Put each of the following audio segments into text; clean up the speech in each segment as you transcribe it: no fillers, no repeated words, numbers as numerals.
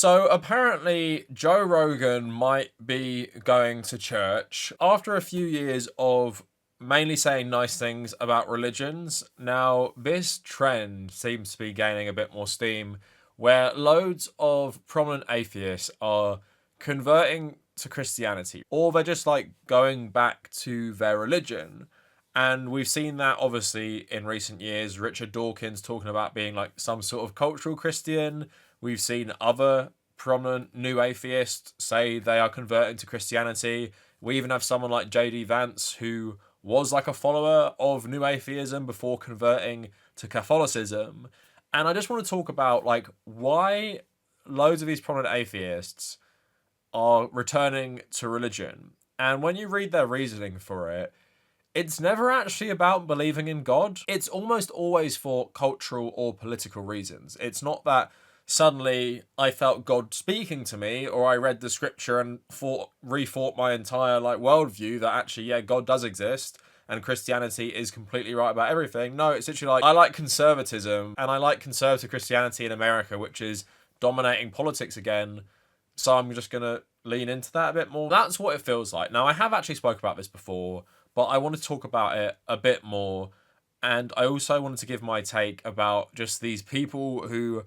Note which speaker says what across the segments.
Speaker 1: So apparently Joe Rogan might be going to church after a few years of mainly saying nice things about religions. Now, this trend seems to be gaining a bit more steam where loads of prominent atheists are converting to Christianity or they're just like going back to their religion. And we've seen that obviously in recent years. Richard Dawkins talking about being like some sort of cultural Christian. We've seen other prominent new atheists say they are converting to Christianity. We even have someone like JD Vance who was like a follower of new atheism before converting to Catholicism. And I just want to talk about like why loads of these prominent atheists are returning to religion. And when you read their reasoning for it, it's never actually about believing in God. It's almost always for cultural or political reasons. It's not that suddenly I felt God speaking to me or I read the scripture and rethought my entire like worldview that actually, yeah, God does exist and Christianity is completely right about everything. No, it's literally like I like conservatism and I like conservative Christianity in America, which is dominating politics again. So I'm just going to lean into that a bit more. That's what it feels like. Now, I have actually spoke about this before, but I want to talk about it a bit more. And I also wanted to give my take about just these people who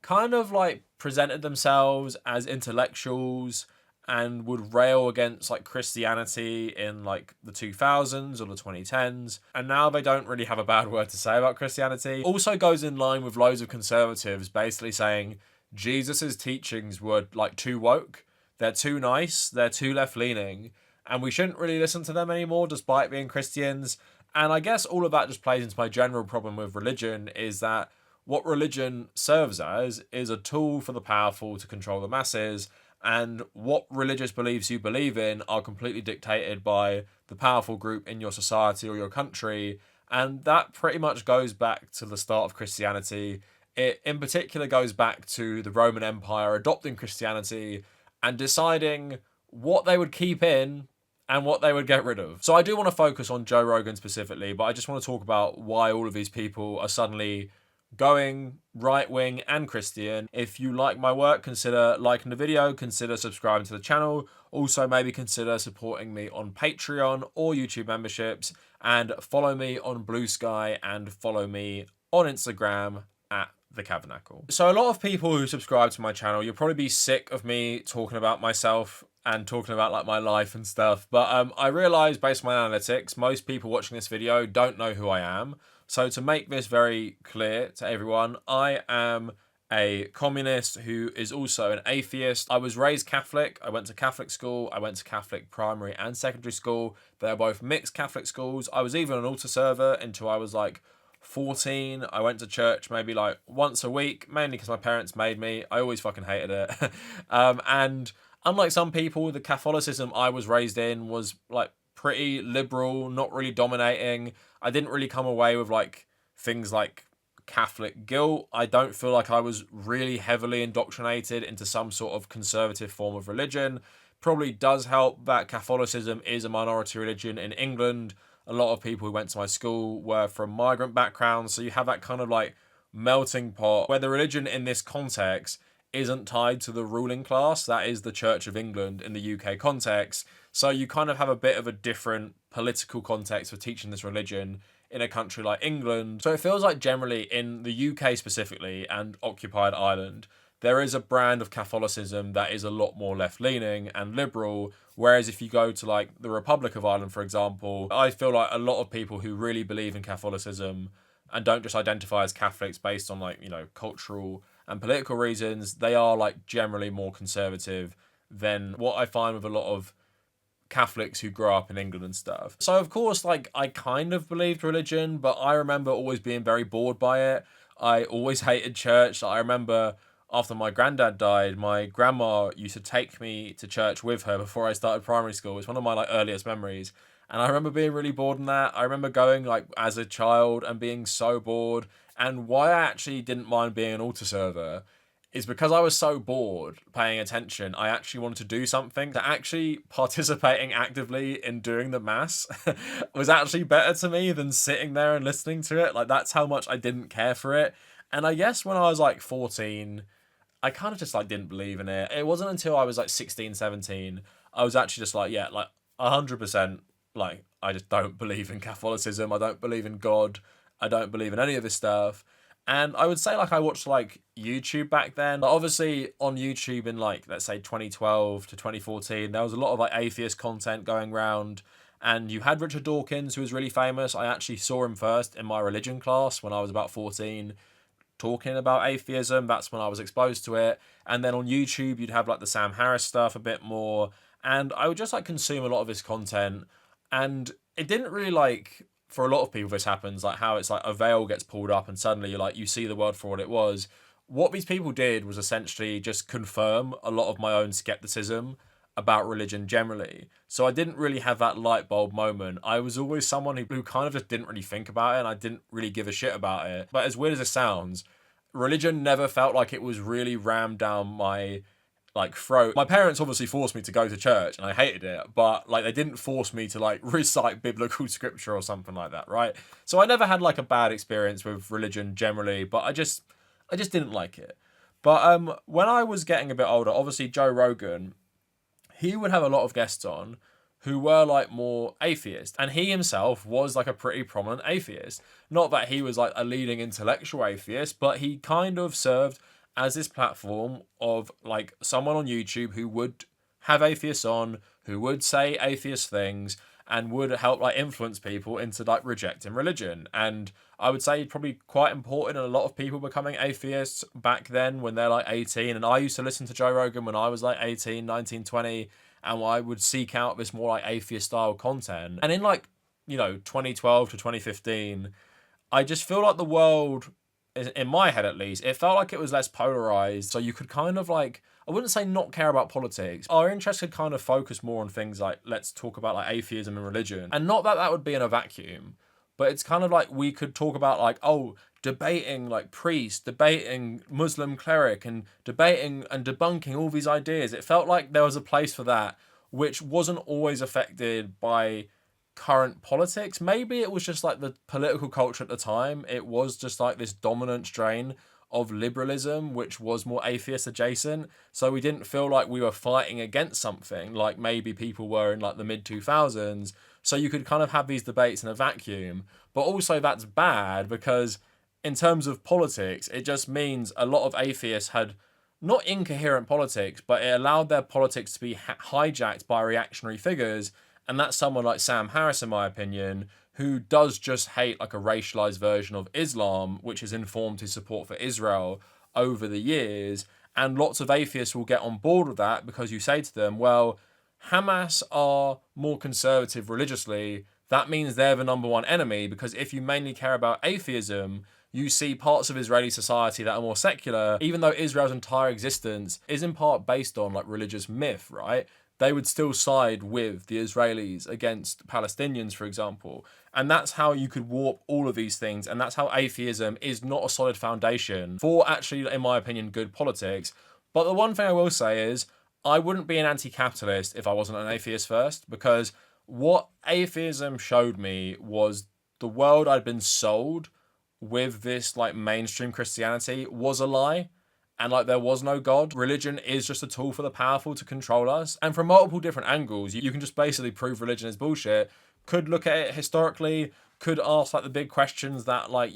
Speaker 1: kind of like presented themselves as intellectuals and would rail against like Christianity in like the 2000s or the 2010s. And now they don't really have a bad word to say about Christianity. Also goes in line with loads of conservatives basically saying Jesus's teachings were like too woke. They're too nice. They're too left leaning. And we shouldn't really listen to them anymore despite being Christians. And I guess all of that just plays into my general problem with religion is that what religion serves as is a tool for the powerful to control the masses, and what religious beliefs you believe in are completely dictated by the powerful group in your society or your country, and that pretty much goes back to the start of Christianity. It in particular goes back to the Roman Empire adopting Christianity and deciding what they would keep in and what they would get rid of. So I do want to focus on Joe Rogan specifically, but I just want to talk about why all of these people are suddenly going right-wing and Christian. If you like my work, consider liking the video, consider subscribing to the channel. Also, maybe consider supporting me on Patreon or YouTube memberships, and follow me on Blue Sky and follow me on Instagram at the Kavernacle. So a lot of people who subscribe to my channel, you'll probably be sick of me talking about myself and talking about like my life and stuff. But I realize based on my analytics, most people watching this video don't know who I am. So to make this very clear to everyone, I am a communist who is also an atheist. I was raised Catholic. I went to Catholic school. I went to Catholic primary and secondary school. They're both mixed Catholic schools. I was even an altar server until I was like 14. I went to church maybe like once a week, mainly because my parents made me. I always fucking hated it. And unlike some people, the Catholicism I was raised in was like pretty liberal, not really dominating. I didn't really come away with like things like Catholic guilt. I don't feel like I was really heavily indoctrinated into some sort of conservative form of religion. Probably does help that Catholicism is a minority religion in England. A lot of people who went to my school were from migrant backgrounds, so you have that kind of like melting pot where the religion in this context isn't tied to the ruling class, that is the Church of England in the UK context. So you kind of have a bit of a different political context for teaching this religion in a country like England. So it feels like generally in the UK specifically and occupied Ireland, there is a brand of Catholicism that is a lot more left-leaning and liberal, whereas if you go to like the Republic of Ireland, for example, I feel like a lot of people who really believe in Catholicism and don't just identify as Catholics based on like, you know, cultural and political reasons, they are like generally more conservative than what I find with a lot of Catholics who grow up in England and stuff. So of course, like I kind of believed religion, but I remember always being very bored by it. I always hated church. I remember after my granddad died, my grandma used to take me to church with her before I started primary school. It's one of my like earliest memories. And I remember being really bored in that. I remember going like as a child and being so bored. And why I actually didn't mind being an altar server is because I was so bored paying attention, I actually wanted to do something. That actually participating actively in doing the mass was actually better to me than sitting there and listening to it. Like that's how much I didn't care for it. And I guess when I was like 14, I kind of just like didn't believe in it. It wasn't until I was like 16, 17, I was actually just like, yeah, like 100%, like, I just don't believe in Catholicism. I don't believe in God. I don't believe in any of this stuff. And I would say like I watched like YouTube back then. Like, obviously on YouTube in like, let's say 2012 to 2014, there was a lot of like atheist content going around. And you had Richard Dawkins, who was really famous. I actually saw him first in my religion class when I was about 14, talking about atheism. That's when I was exposed to it. And then on YouTube, you'd have like the Sam Harris stuff a bit more. And I would just like consume a lot of his content. And it didn't really like, for a lot of people, this happens, like how it's like a veil gets pulled up and suddenly you're like, you see the world for what it was. What these people did was essentially just confirm a lot of my own skepticism about religion generally. So I didn't really have that light bulb moment. I was always someone who kind of just didn't really think about it, and I didn't really give a shit about it. But as weird as it sounds, religion never felt like it was really rammed down my like throat. My parents obviously forced me to go to church and I hated it, but like they didn't force me to like recite biblical scripture or something like that, right? So I never had like a bad experience with religion generally, but I just didn't like it. But when I was getting a bit older, obviously Joe Rogan, he would have a lot of guests on who were like more atheist, and he himself was like a pretty prominent atheist. Not that he was like a leading intellectual atheist, but he kind of served as this platform of like someone on YouTube who would have atheists on, who would say atheist things and would help like influence people into like rejecting religion. And I would say probably quite important in a lot of people becoming atheists back then when they're like 18. And I used to listen to Joe Rogan when I was like 18, 19, 20, and I would seek out this more like atheist style content. And in like, 2012 to 2015, I just feel like the world, in my head at least, it felt like it was less polarized. So you could kind of like, I wouldn't say not care about politics. Our interest could kind of focus more on things like, let's talk about like atheism and religion. And not that that would be in a vacuum, but it's kind of like we could talk about like, oh, debating like priest, debating Muslim cleric, and debating and debunking all these ideas. It felt like there was a place for that, which wasn't always affected by current politics. Maybe it was just like the political culture at the time. It was just like this dominant strain of liberalism, which was more atheist adjacent. So we didn't feel like we were fighting against something like maybe people were in like the mid 2000s. So you could kind of have these debates in a vacuum. But also that's bad because in terms of politics, it just means a lot of atheists had not incoherent politics, but it allowed their politics to be hijacked by reactionary figures. And that's someone like Sam Harris, in my opinion, who does just hate like a racialized version of Islam, which has informed his support for Israel over the years. And lots of atheists will get on board with that because you say to them, well, Hamas are more conservative religiously. That means they're the number one enemy, because if you mainly care about atheism, you see parts of Israeli society that are more secular, even though Israel's entire existence is in part based on like religious myth, right? They would still side with the Israelis against Palestinians, for example. And that's how you could warp all of these things. And that's how atheism is not a solid foundation for actually, in my opinion, good politics. But the one thing I will say is I wouldn't be an anti-capitalist if I wasn't an atheist first, because what atheism showed me was the world I'd been sold with this like mainstream Christianity was a lie. And like there was no God. Religion is just a tool for the powerful to control us. And from multiple different angles, you can just basically prove religion is bullshit. Could look at it historically, could ask like the big questions that like,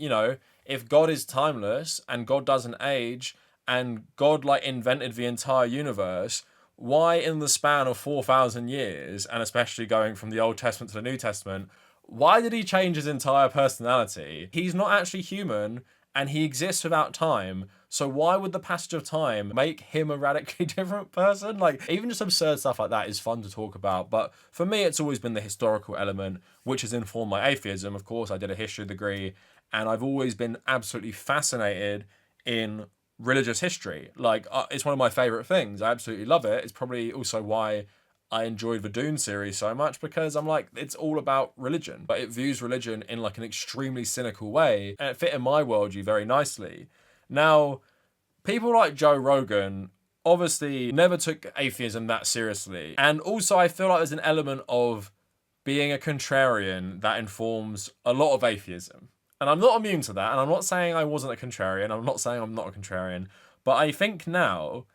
Speaker 1: if God is timeless and God doesn't age and God like invented the entire universe, why in the span of 4,000 years, and especially going from the Old Testament to the New Testament, why did he change his entire personality? He's not actually human and he exists without time. So why would the passage of time make him a radically different person? Like, even just absurd stuff like that is fun to talk about. But for me, it's always been the historical element, which has informed my atheism. Of course, I did a history degree, and I've always been absolutely fascinated in religious history. Like, it's one of my favorite things. I absolutely love it. It's probably also why I enjoyed the Dune series so much, because I'm like, it's all about religion, but it views religion in like an extremely cynical way, and it fit in my worldview very nicely. Now, people like Joe Rogan obviously never took atheism that seriously. And also I feel like there's an element of being a contrarian that informs a lot of atheism. And I'm not immune to that, and I'm not saying I wasn't a contrarian, I'm not saying I'm not a contrarian, But I think now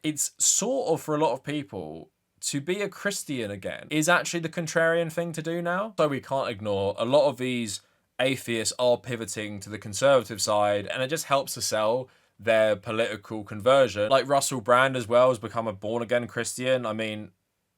Speaker 1: it's sort of, for a lot of people, to be a Christian again is actually the contrarian thing to do now. So we can't ignore a lot of these atheists are pivoting to the conservative side, and it just helps to sell their political conversion. Like Russell Brand as well has become a born again Christian. I mean,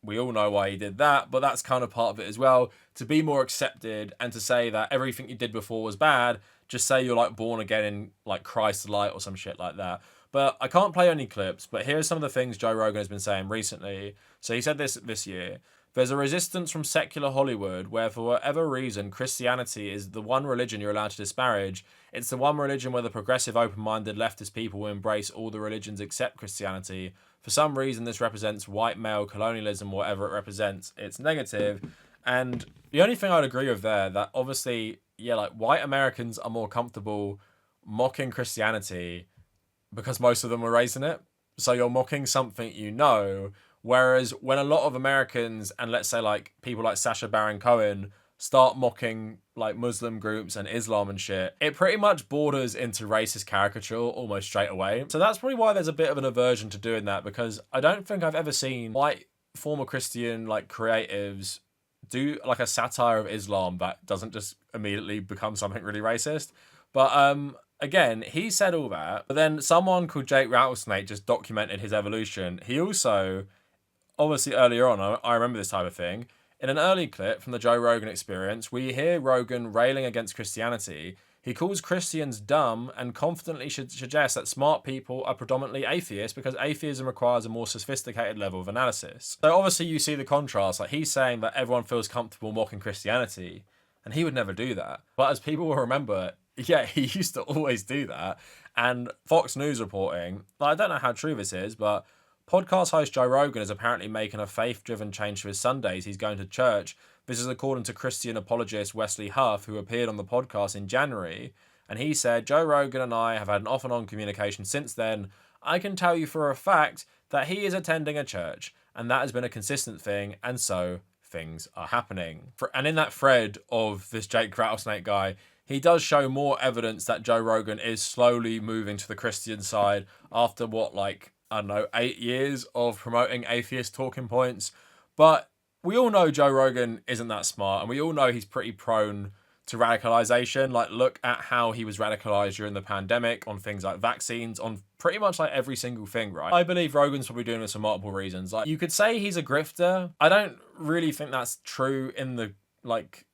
Speaker 1: we all know why he did that, but that's kind of part of it as well. To be more accepted and to say that everything you did before was bad, just say you're like born again in like Christ's light or some shit like that. But I can't play any clips, but here's some of the things Joe Rogan has been saying recently. So he said this year. There's a resistance from secular Hollywood where, for whatever reason, Christianity is the one religion you're allowed to disparage. It's the one religion where the progressive, open-minded leftist people will embrace all the religions except Christianity. For some reason, this represents white male colonialism, whatever it represents. It's negative. And the only thing I'd agree with there, that obviously, yeah, like white Americans are more comfortable mocking Christianity because most of them were raised in it. So you're mocking something you know. Whereas when a lot of Americans and let's say like people like Sacha Baron Cohen start mocking like Muslim groups and Islam and shit, it pretty much borders into racist caricature almost straight away. So that's probably why there's a bit of an aversion to doing that, because I don't think I've ever seen white former Christian like creatives do like a satire of Islam that doesn't just immediately become something really racist. But again, he said all that, but then someone called Jake Rattlesnake just documented his evolution. He also, obviously earlier on, I remember this type of thing. In an early clip from the Joe Rogan Experience, we hear Rogan railing against Christianity. He calls Christians dumb and confidently suggests that smart people are predominantly atheists because atheism requires a more sophisticated level of analysis. So obviously you see the contrast. Like he's saying that everyone feels comfortable mocking Christianity, and he would never do that. But as people will remember, yeah, he used to always do that. And Fox News reporting, I don't know how true this is, but podcast host Joe Rogan is apparently making a faith-driven change to his Sundays. He's going to church. This is according to Christian apologist Wesley Huff, who appeared on the podcast in January. And he said, Joe Rogan and I have had an off-and-on communication since then. I can tell you for a fact that he is attending a church, and that has been a consistent thing, and so things are happening. And in that thread of this Jake Rattlesnake guy, he does show more evidence that Joe Rogan is slowly moving to the Christian side after what, like, I don't know, 8 years of promoting atheist talking points. But we all know Joe Rogan isn't that smart, and we all know he's pretty prone to radicalization. Like, look at how he was radicalized during the pandemic on things like vaccines, on pretty much like every single thing, right? I believe Rogan's probably doing this for multiple reasons. Like, you could say he's a grifter. I don't really think that's true in the, like,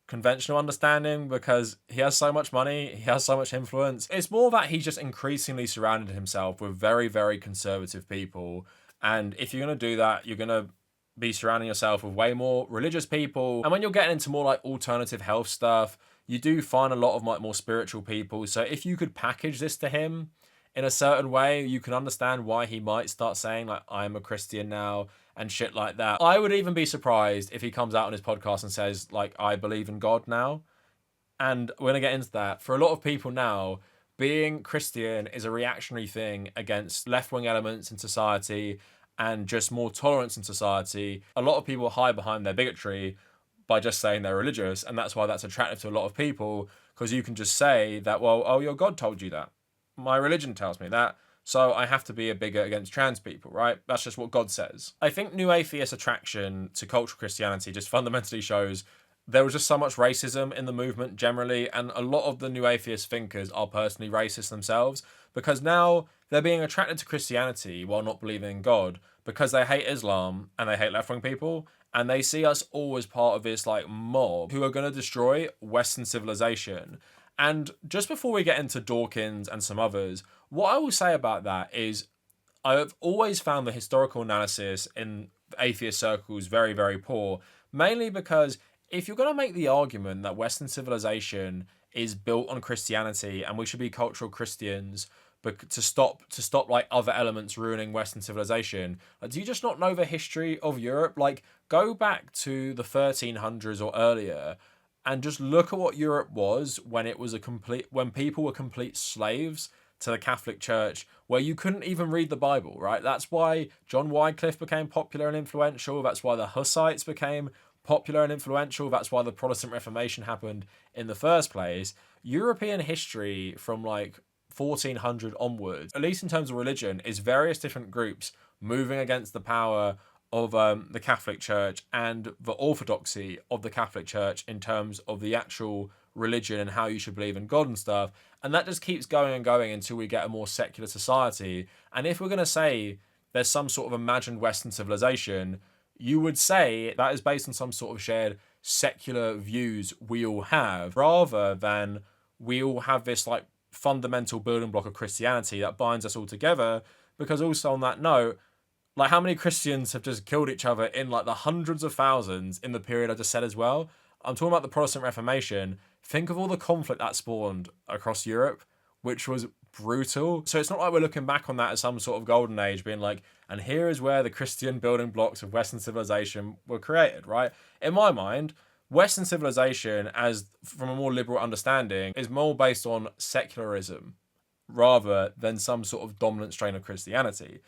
Speaker 1: conventional understanding, because he has so much money, he has so much influence. It's more that he's just increasingly surrounded himself with very, very conservative people. And if you're going to do that, you're going to be surrounding yourself with way more religious people. And when you're getting into more like alternative health stuff, you do find a lot of like more spiritual people. So if you could package this to him in a certain way, you can understand why he might start saying like, I'm a Christian now and shit like that. I would even be surprised if he comes out on his podcast and says like, I believe in God now. And we're going to get into that. For a lot of people now, being Christian is a reactionary thing against left-wing elements in society and just more tolerance in society. A lot of people hide behind their bigotry by just saying they're religious, and that's why that's attractive to a lot of people, because you can just say that, well, oh, your God told you that. My religion tells me that, so I have to be a bigot against trans people, right? That's just what God says. I think New Atheist attraction to cultural Christianity just fundamentally shows there was just so much racism in the movement generally, and a lot of the New Atheist thinkers are personally racist themselves, because now they're being attracted to Christianity while not believing in God, because they hate Islam and they hate left-wing people, and they see us all as part of this like mob who are going to destroy Western civilization. And just before we get into Dawkins and some others, what I will say about that is I've always found the historical analysis in atheist circles very, very poor, mainly because if you're going to make the argument that Western civilization is built on Christianity and we should be cultural Christians but to stop like other elements ruining Western civilization, do you just not know the history of Europe? Like, go back to the 1300s or earlier and just look at what Europe was when it was when people were complete slaves to the Catholic Church, where you couldn't even read the Bible, right? That's why John Wycliffe became popular and influential. That's why the Hussites became popular and influential. That's why the Protestant Reformation happened in the first place. European history from like 1400 onwards, at least in terms of religion, is various different groups moving against the power of the Catholic Church and the orthodoxy of the Catholic Church in terms of the actual religion and how you should believe in God and stuff. And that just keeps going and going until we get a more secular society. And if we're going to say there's some sort of imagined Western civilization, you would say that is based on some sort of shared secular views we all have, rather than we all have this like fundamental building block of Christianity that binds us all together. Because also on that note, like, how many Christians have just killed each other in like the hundreds of thousands in the period I just said as well? I'm talking about the Protestant Reformation. Think of all the conflict that spawned across Europe, which was brutal. So it's not like we're looking back on that as some sort of golden age, being like, and here is where the Christian building blocks of Western civilization were created, right? In my mind, Western civilization, as from a more liberal understanding, is more based on secularism rather than some sort of dominant strain of Christianity.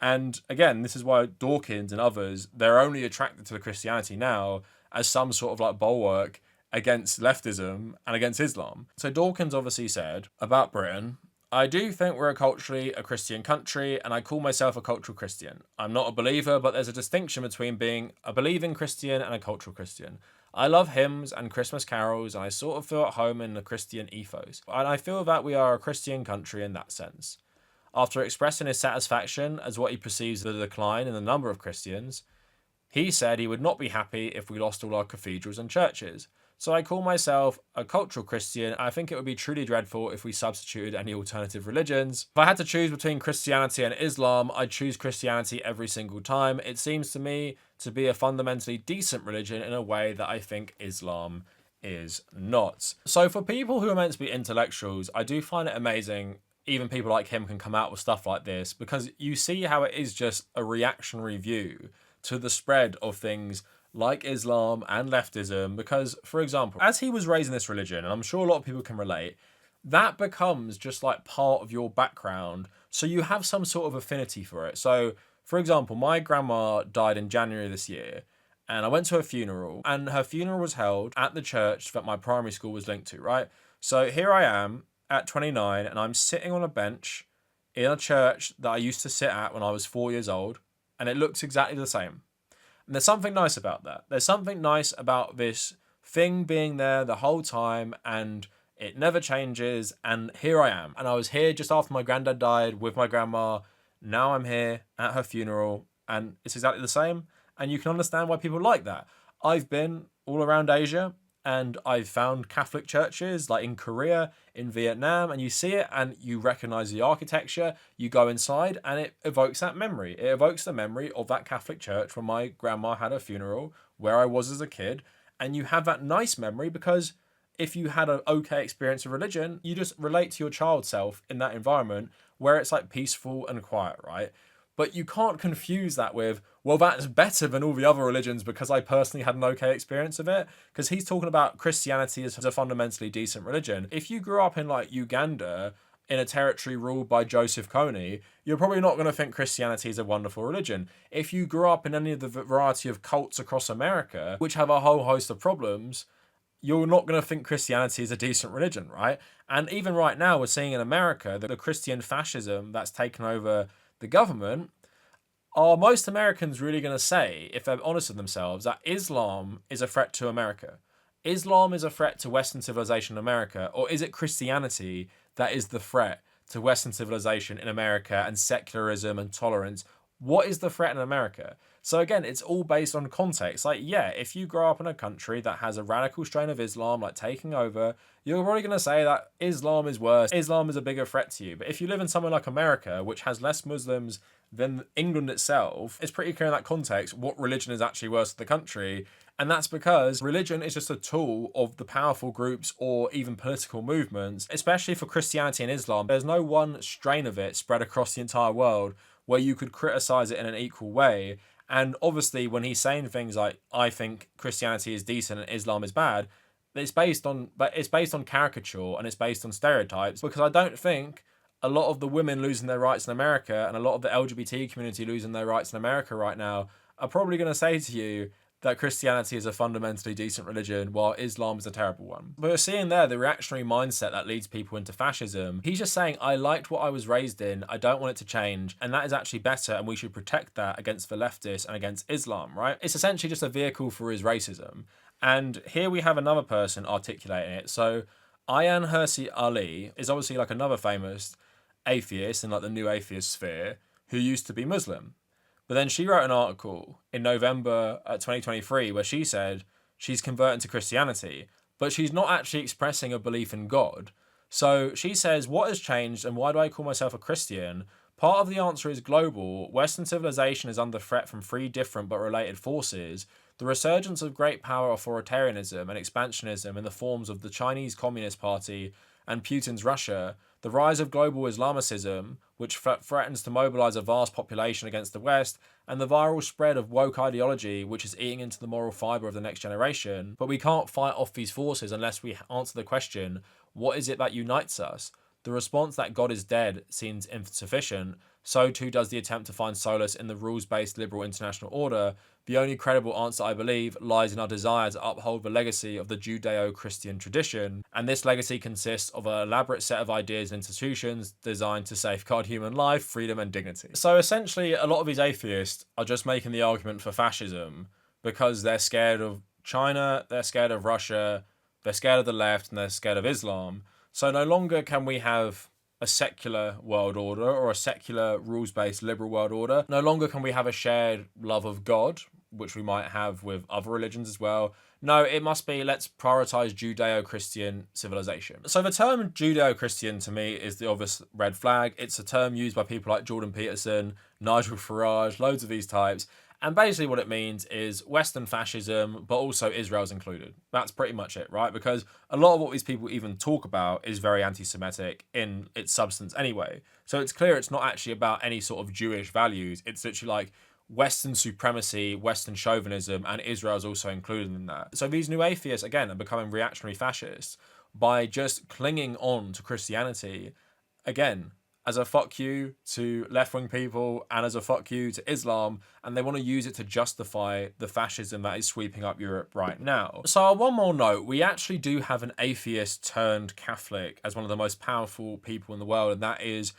Speaker 1: And again, this is why Dawkins and others, they're only attracted to the Christianity now as some sort of like bulwark against leftism and against Islam. So Dawkins obviously said about Britain, I do think we're culturally a Christian country, and I call myself a cultural Christian. I'm not a believer, but there's a distinction between being a believing Christian and a cultural Christian. I love hymns and Christmas carols, and I sort of feel at home in the Christian ethos. And I feel that we are a Christian country in that sense. After expressing his satisfaction as what he perceives the decline in the number of Christians, he said he would not be happy if we lost all our cathedrals and churches. So I call myself a cultural Christian. I think it would be truly dreadful if we substituted any alternative religions. If I had to choose between Christianity and Islam, I'd choose Christianity every single time. It seems to me to be a fundamentally decent religion in a way that I think Islam is not. So for people who are meant to be intellectuals, I do find it amazing even people like him can come out with stuff like this, because you see how it is just a reactionary view to the spread of things like Islam and leftism. Because, for example, as he was raising this religion, and I'm sure a lot of people can relate, that becomes just like part of your background. So you have some sort of affinity for it. So, for example, my grandma died in January this year, and I went to her funeral, and her funeral was held at the church that my primary school was linked to, right? So here I am at 29, and I'm sitting on a bench in a church that I used to sit at when I was 4 years old, and it looks exactly the same. And there's something nice about that. There's something nice about this thing being there the whole time, and it never changes, and here I am. And I was here just after my granddad died with my grandma. Now I'm here at her funeral, and it's exactly the same, and you can understand why people like that. I've been all around Asia, and I've found Catholic churches like in Korea, in Vietnam, and you see it and you recognize the architecture, you go inside and it evokes that memory. It evokes the memory of that Catholic church where my grandma had her funeral, where I was as a kid, and you have that nice memory because if you had an okay experience of religion, you just relate to your child self in that environment where it's like peaceful and quiet, right? But you can't confuse that with, well, that's better than all the other religions because I personally had an okay experience of it. Because he's talking about Christianity as a fundamentally decent religion. If you grew up in like Uganda, in a territory ruled by Joseph Kony, you're probably not going to think Christianity is a wonderful religion. If you grew up in any of the variety of cults across America, which have a whole host of problems, you're not going to think Christianity is a decent religion, right? And even right now, we're seeing in America that the Christian fascism that's taken over the government, are most Americans really going to say, if they're honest with themselves, that Islam is a threat to America? Islam is a threat to Western civilization in America? Or is it Christianity that is the threat to Western civilization in America and secularism and tolerance? What is the threat in America? So again, it's all based on context. Like, yeah, if you grow up in a country that has a radical strain of Islam, like taking over, you're probably going to say that Islam is worse. Islam is a bigger threat to you. But if you live in somewhere like America, which has less Muslims than England itself, it's pretty clear in that context what religion is actually worse to the country. And that's because religion is just a tool of the powerful groups or even political movements, especially for Christianity and Islam. There's no one strain of it spread across the entire world where you could criticize it in an equal way. And obviously, when he's saying things like, I think Christianity is decent and Islam is bad, it's based on caricature and it's based on stereotypes, because I don't think a lot of the women losing their rights in America and a lot of the LGBT community losing their rights in America right now are probably going to say to you that Christianity is a fundamentally decent religion while Islam is a terrible one. We're seeing there the reactionary mindset that leads people into fascism. He's just saying, I liked what I was raised in, I don't want it to change, and that is actually better, and we should protect that against the leftists and against Islam, right? It's essentially just a vehicle for his racism. And here we have another person articulating it. So Ayn Hirsi Ali is obviously like another famous atheist in like the new atheist sphere who used to be Muslim. But then she wrote an article in November 2023 where she said she's converting to Christianity, but she's not actually expressing a belief in God. So she says, what has changed and why do I call myself a Christian? Part of the answer is global. Western civilization is under threat from three different but related forces. The resurgence of great power authoritarianism and expansionism in the forms of the Chinese Communist Party and Putin's Russia, the rise of global Islamicism, which threatens to mobilize a vast population against the West, and the viral spread of woke ideology, which is eating into the moral fiber of the next generation. But we can't fight off these forces unless we answer the question, what is it that unites us? The response that God is dead seems insufficient. So too does the attempt to find solace in the rules-based liberal international order. The only credible answer, I believe, lies in our desire to uphold the legacy of the Judeo-Christian tradition, and this legacy consists of an elaborate set of ideas and institutions designed to safeguard human life, freedom, and dignity. So essentially, a lot of these atheists are just making the argument for fascism because they're scared of China, they're scared of Russia, they're scared of the left, and they're scared of Islam. So no longer can we have a secular world order or a secular rules-based liberal world order. No longer can we have a shared love of God, which we might have with other religions as well. No, it must be, let's prioritize Judeo-Christian civilization. So the term Judeo-Christian to me is the obvious red flag. It's a term used by people like Jordan Peterson, Nigel Farage, loads of these types. And basically what it means is Western fascism, but also Israel's included. That's pretty much it, right? Because a lot of what these people even talk about is very anti-Semitic in its substance anyway. So it's clear it's not actually about any sort of Jewish values. It's literally like Western supremacy, Western chauvinism, and Israel's also included in that. So these new atheists, again, are becoming reactionary fascists by just clinging on to Christianity, again, as a fuck you to left-wing people and as a fuck you to Islam, and they want to use it to justify the fascism that is sweeping up Europe right now. So on one more note, we actually do have an atheist turned Catholic as one of the most powerful people in the world, and that is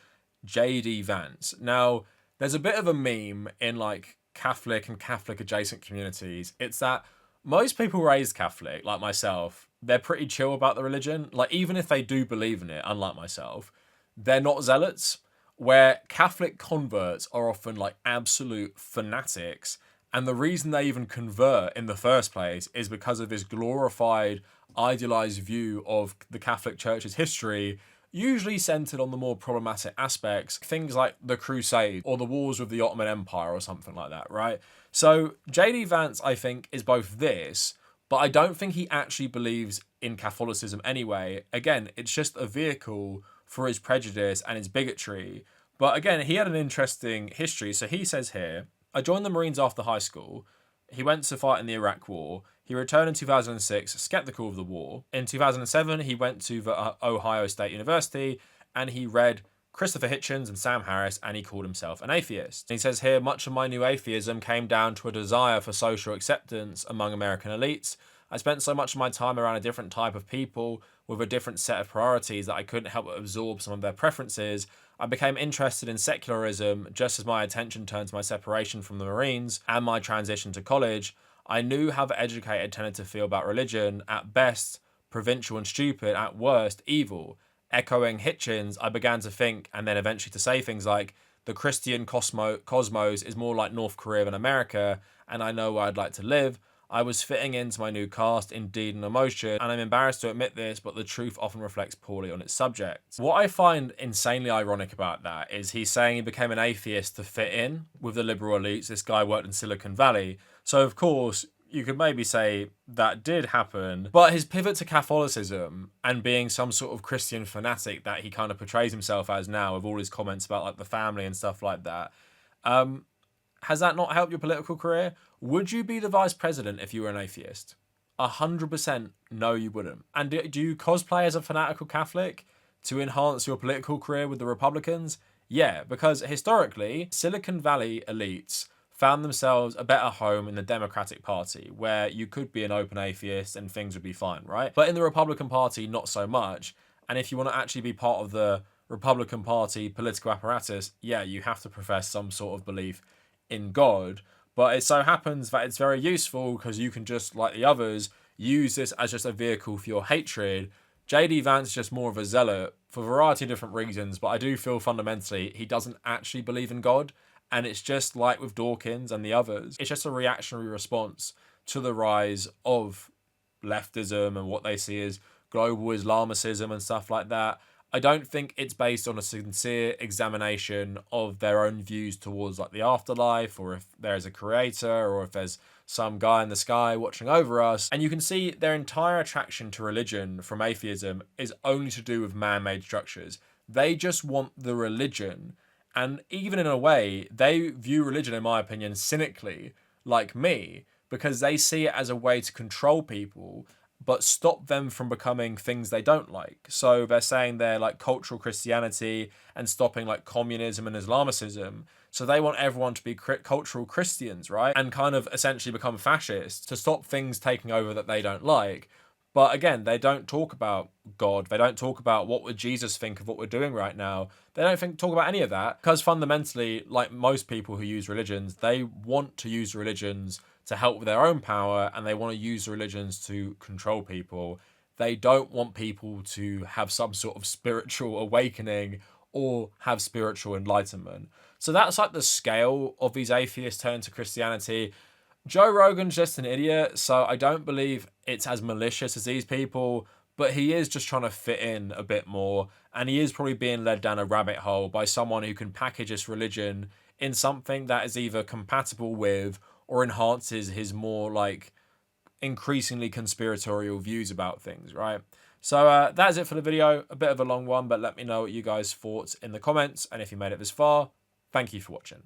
Speaker 1: J.D. Vance. Now, there's a bit of a meme in like Catholic and Catholic adjacent communities. It's that most people raised Catholic, like myself, they're pretty chill about the religion. Like even if they do believe in it, unlike myself, they're not zealots, where Catholic converts are often like absolute fanatics. And the reason they even convert in the first place is because of this glorified, idealized view of the Catholic Church's history, usually centered on the more problematic aspects, things like the Crusade or the wars with the Ottoman Empire or something like that, right? So J.D. Vance, I think, is both this, but I don't think he actually believes in Catholicism anyway. Again, it's just a vehicle for his prejudice and his bigotry. But again, he had an interesting history. So he says here, I joined the Marines after high school. He went to fight in the Iraq War. He returned in 2006, skeptical of the war. In 2007, he went to the Ohio State University and he read Christopher Hitchens and Sam Harris, and he called himself an atheist. And he says here, much of my new atheism came down to a desire for social acceptance among American elites. I spent so much of my time around a different type of people with a different set of priorities that I couldn't help but absorb some of their preferences. I became interested in secularism just as my attention turned to my separation from the Marines and my transition to college. I knew how the educated tended to feel about religion, at best, provincial and stupid, at worst, evil. Echoing Hitchens, I began to think, and then eventually to say things like, the Christian cosmos is more like North Korea than America, and I know where I'd like to live. I was fitting into my new cast in deed and emotion, and I'm embarrassed to admit this, but the truth often reflects poorly on its subject. What I find insanely ironic about that is he's saying he became an atheist to fit in with the liberal elites. This guy worked in Silicon Valley. So, of course, you could maybe say that did happen, but his pivot to Catholicism and being some sort of Christian fanatic that he kind of portrays himself as now with all his comments about like the family and stuff like that, has that not helped your political career? Would you be the vice president if you were an atheist? 100% no, you wouldn't. And do you cosplay as a fanatical Catholic to enhance your political career with the Republicans? Yeah, because historically, Silicon Valley elites found themselves a better home in the Democratic Party, where you could be an open atheist and things would be fine, right? But in the Republican Party, not so much. And if you want to actually be part of the Republican Party political apparatus, yeah, you have to profess some sort of belief in God. But it so happens that it's very useful because you can just, like the others, use this as just a vehicle for your hatred. JD Vance is just more of a zealot for a variety of different reasons, but I do feel fundamentally he doesn't actually believe in God. And it's just like with Dawkins and the others, it's just a reactionary response to the rise of leftism and what they see as global Islamicism and stuff like that. I don't think it's based on a sincere examination of their own views towards like the afterlife, or if there's a creator, or if there's some guy in the sky watching over us. And you can see their entire attraction to religion from atheism is only to do with man-made structures. They just want the religion. And even in a way, they view religion, in my opinion, cynically, like me, because they see it as a way to control people, but stop them from becoming things they don't like. So they're saying they're like cultural Christianity and stopping like communism and Islamicism. So they want everyone to be cultural Christians, right? And kind of essentially become fascists to stop things taking over that they don't like. But again, they don't talk about God. They don't talk about what would Jesus think of what we're doing right now. They don't talk about any of that, because fundamentally, like most people who use religions, they want to use religions to help with their own power, and they want to use religions to control people. They don't want people to have some sort of spiritual awakening or have spiritual enlightenment. So that's like the scale of these atheists turning to Christianity. Joe Rogan's just an idiot, so I don't believe it's as malicious as these people, but he is just trying to fit in a bit more, and he is probably being led down a rabbit hole by someone who can package this religion in something that is either compatible with or enhances his more like increasingly conspiratorial views about things, right? So that is it for the video. A bit of a long one, but let me know what you guys thought in the comments, and if you made it this far, thank you for watching.